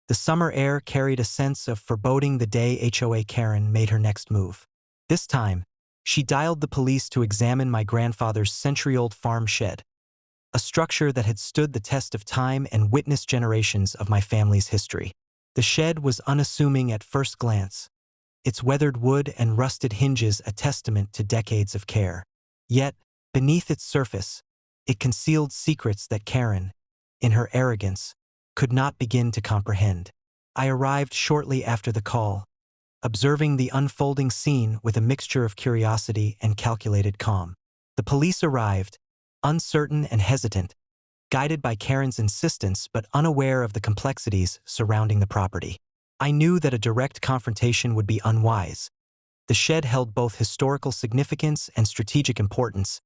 The summer air carried a sense of foreboding the day HOA Karen made her next move. This time, she dialed the police to examine my grandfather's century-old farm shed, a structure that had stood the test of time and witnessed generations of my family's history. The shed was unassuming at first glance, its weathered wood and rusted hinges a testament to decades of care. Yet, beneath its surface, it concealed secrets that Karen, in her arrogance, could not begin to comprehend. I arrived shortly after the call, observing the unfolding scene with a mixture of curiosity and calculated calm. The police arrived, uncertain and hesitant, guided by Karen's insistence but unaware of the complexities surrounding the property. I knew that a direct confrontation would be unwise. The shed held both historical significance and strategic importance,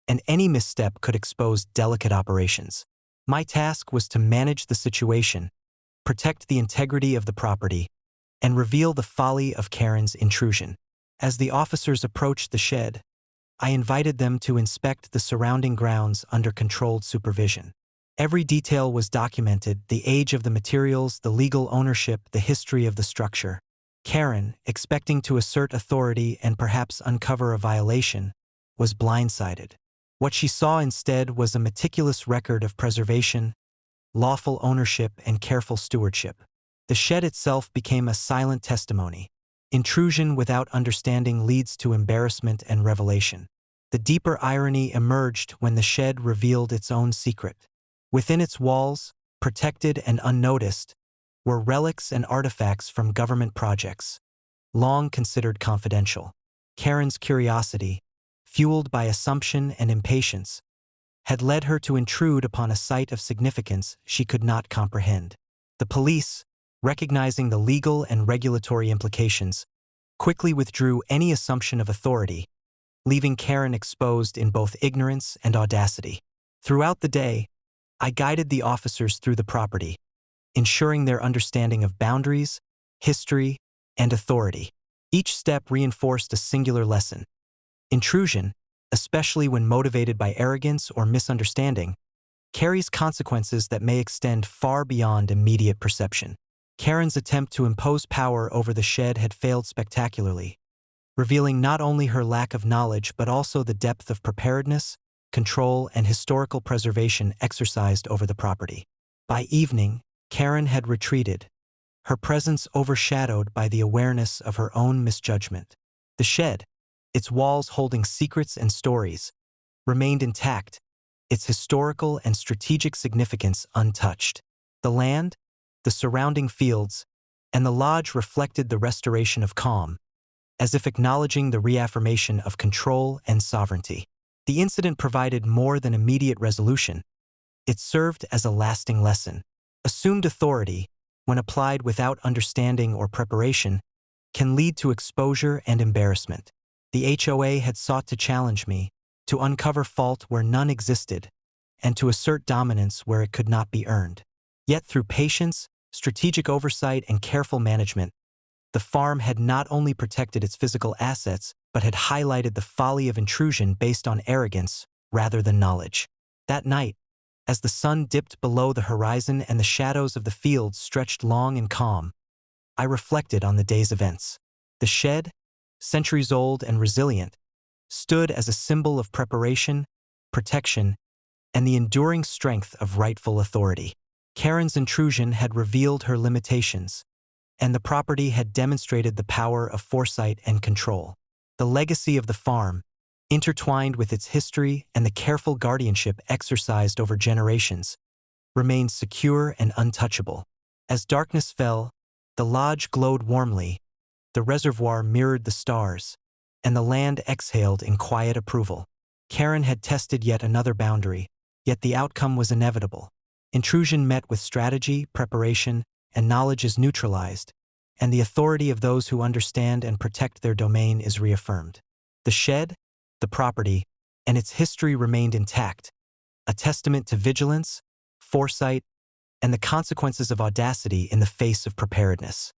and any misstep could expose delicate operations. My task was to manage the situation, protect the integrity of the property, and reveal the folly of Karen's intrusion. As the officers approached the shed, I invited them to inspect the surrounding grounds under controlled supervision. Every detail was documented: the age of the materials, the legal ownership, the history of the structure. Karen, expecting to assert authority and perhaps uncover a violation, was blindsided. What she saw instead was a meticulous record of preservation, lawful ownership, and careful stewardship. The shed itself became a silent testimony. Intrusion without understanding leads to embarrassment and revelation. The deeper irony emerged when the shed revealed its own secret. Within its walls, protected and unnoticed, were relics and artifacts from government projects, long considered confidential. Karen's curiosity, fueled by assumption and impatience, had led her to intrude upon a site of significance she could not comprehend. The police, recognizing the legal and regulatory implications, quickly withdrew any assumption of authority, leaving Karen exposed in both ignorance and audacity. Throughout the day, I guided the officers through the property, ensuring their understanding of boundaries, history, and authority. Each step reinforced a singular lesson. Intrusion, especially when motivated by arrogance or misunderstanding, carries consequences that may extend far beyond immediate perception. Karen's attempt to impose power over the shed had failed spectacularly, revealing not only her lack of knowledge but also the depth of preparedness, control, and historical preservation exercised over the property. By evening, Karen had retreated, her presence overshadowed by the awareness of her own misjudgment. The shed, its walls holding secrets and stories, remained intact, its historical and strategic significance untouched. The land, the surrounding fields, and the lodge reflected the restoration of calm, as if acknowledging the reaffirmation of control and sovereignty. The incident provided more than immediate resolution. It served as a lasting lesson. Assumed authority, when applied without understanding or preparation, can lead to exposure and embarrassment. The HOA had sought to challenge me, to uncover fault where none existed, and to assert dominance where it could not be earned. Yet through patience, strategic oversight, and careful management, the farm had not only protected its physical assets, but had highlighted the folly of intrusion based on arrogance rather than knowledge. That night, as the sun dipped below the horizon and the shadows of the fields stretched long and calm, I reflected on the day's events. The shed, centuries old and resilient, stood as a symbol of preparation, protection, and the enduring strength of rightful authority. Karen's intrusion had revealed her limitations, and the property had demonstrated the power of foresight and control. The legacy of the farm, intertwined with its history and the careful guardianship exercised over generations, remained secure and untouchable. As darkness fell, the lodge glowed warmly, the reservoir mirrored the stars, and the land exhaled in quiet approval. Karen had tested yet another boundary, yet the outcome was inevitable. Intrusion met with strategy, preparation, and knowledge is neutralized, and the authority of those who understand and protect their domain is reaffirmed. The shed, the property, and its history remained intact, a testament to vigilance, foresight, and the consequences of audacity in the face of preparedness.